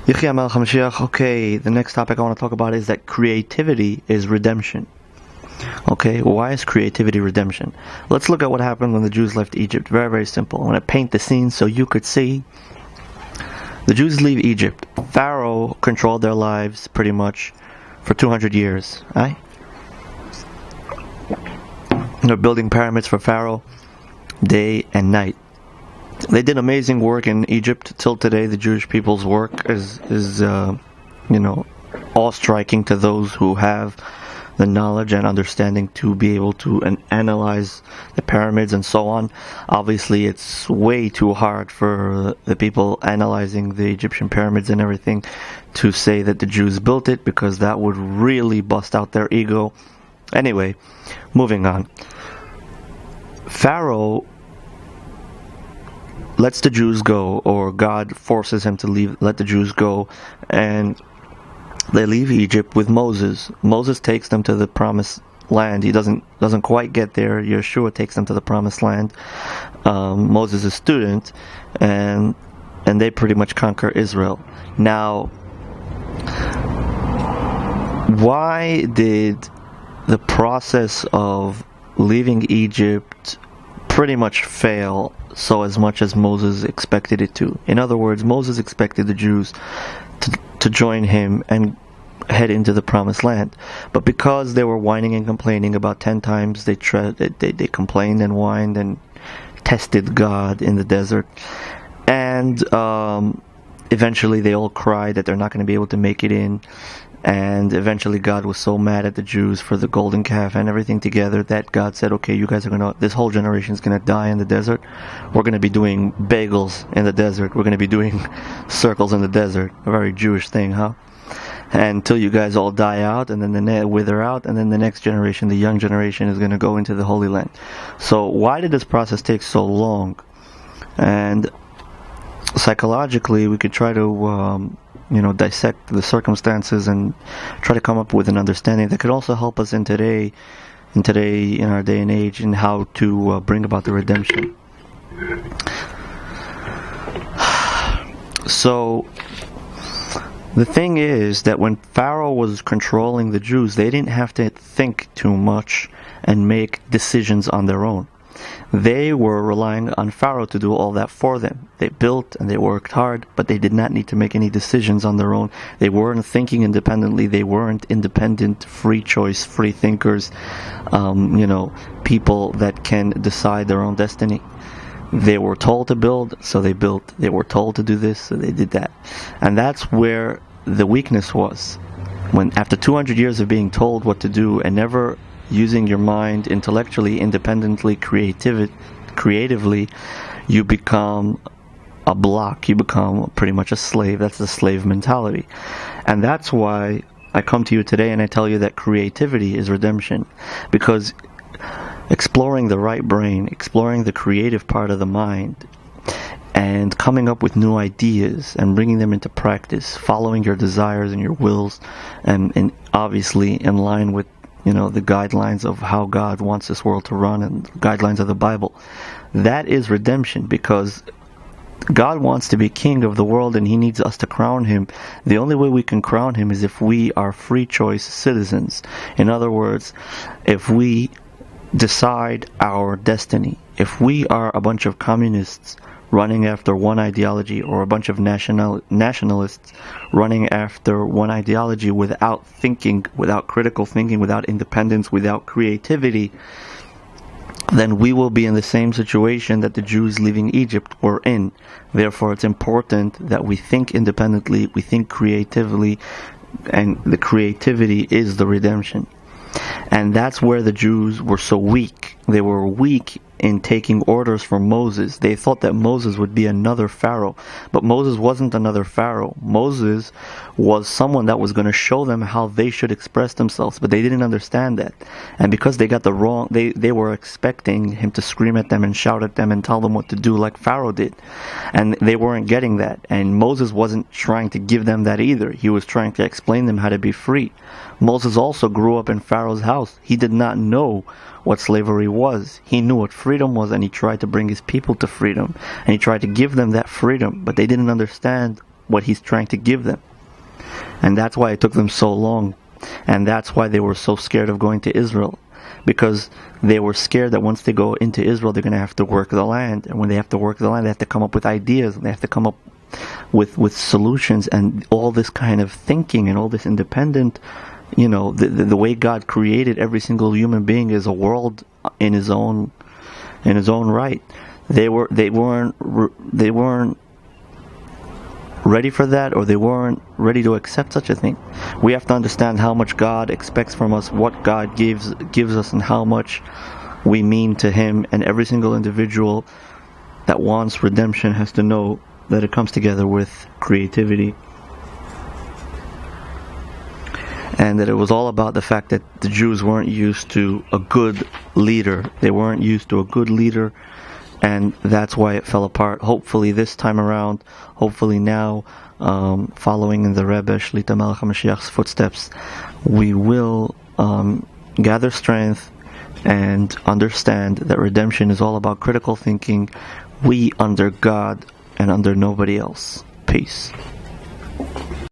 Yichya Melech HaMashiach. Okay, the next topic I want to talk about is that creativity is redemption. Okay, why is creativity redemption? Let's look at what happened when the Jews left Egypt. Very, very simple. I want to paint the scene so you could see. The Jews leave Egypt. Pharaoh controlled their lives pretty much for 200 years. Right? They're building pyramids for Pharaoh day and night. They did amazing work in Egypt. Till today, the Jewish people's work is awe-striking to those who have the knowledge and understanding to be able to analyze the pyramids and so on. Obviously, it's way too hard for the people analyzing the Egyptian pyramids and everything to say that the Jews built it, because that would really bust out their ego. Anyway, moving on. Pharaoh lets the Jews go, or God forces him to let the Jews go, and they leave Egypt with Moses. Moses takes them to the promised land. He doesn't quite get there. Yeshua takes them to the promised land. Moses is a student, and they pretty much conquer Israel. Now, why did the process of leaving Egypt pretty much fail so as much as Moses expected it to? In other words, Moses expected the Jews to join him and head into the promised land, but because they were whining and complaining about 10 times, they complained and whined and tested God in the desert, and eventually they all cried that they're not going to be able to make it in. And eventually God was so mad at the Jews for the golden calf and everything together that God said, okay, you guys are this whole generation is going to die in the desert. We're going to be doing bagels in the desert. We're going to be doing circles in the desert. A very Jewish thing, huh? Until you guys all die out, and then they wither out, and then the next generation, the young generation, is going to go into the Holy Land. So why did this process take so long? And psychologically, we could try to dissect the circumstances and try to come up with an understanding that could also help us in our day and age, in how to bring about the redemption. So the thing is that when Pharaoh was controlling the Jews, they didn't have to think too much and make decisions on their own. They were relying on Pharaoh to do all that for them. They built and they worked hard, but they did not need to make any decisions on their own. They weren't thinking independently. They weren't independent, free choice, free thinkers, people that can decide their own destiny. They were told to build, so they built. They were told to do this, so they did that. And that's where the weakness was. When after 200 years of being told what to do and never using your mind intellectually, independently, creatively, you become a block. You become pretty much a slave. That's the slave mentality. And that's why I come to you today and I tell you that creativity is redemption. Because exploring the right brain, exploring the creative part of the mind, and coming up with new ideas and bringing them into practice, following your desires and your wills, and obviously in line with the guidelines of how God wants this world to run, and guidelines of the Bible. That is redemption, because God wants to be king of the world and he needs us to crown him. The only way we can crown him is if we are free choice citizens. In other words, if we decide our destiny. If we are a bunch of communists running after one ideology, or a bunch of nationalists running after one ideology without thinking, without critical thinking, without independence, without creativity, then we will be in the same situation that the Jews leaving Egypt were in. Therefore, it's important that we think independently, we think creatively, and the creativity is the redemption. And that's where the Jews were so weak. They were weak in taking orders from Moses. They thought that Moses would be another Pharaoh. But Moses wasn't another Pharaoh. Moses was someone that was going to show them how they should express themselves. But they didn't understand that. And because they got the wrong, they were expecting him to scream at them and shout at them and tell them what to do like Pharaoh did. And they weren't getting that. And Moses wasn't trying to give them that either. He was trying to explain them how to be free. Moses also grew up in Pharaoh's house. He did not know what slavery was. He knew what freedom was, and he tried to bring his people to freedom. And he tried to give them that freedom, but they didn't understand what He's trying to give them. And that's why it took them so long. And that's why they were so scared of going to Israel. Because they were scared that once they go into Israel, they're going to have to work the land. And when they have to work the land, they have to come up with ideas. And they have to come up with solutions. And all this kind of thinking and all this independent, the way God created every single human being is a world in His own right. They weren't ready for that, or they weren't ready to accept such a thing. We have to understand how much God expects from us, what God gives us, and how much we mean to Him. And every single individual that wants redemption has to know that it comes together with creativity, and that it was all about the fact that the Jews weren't used to a good leader. They weren't used to a good leader, and that's why it fell apart. Hopefully this time around, hopefully now, following in the Rebbe Shlita Mashiach's footsteps, we will gather strength and understand that redemption is all about critical thinking. We under God and under nobody else. Peace.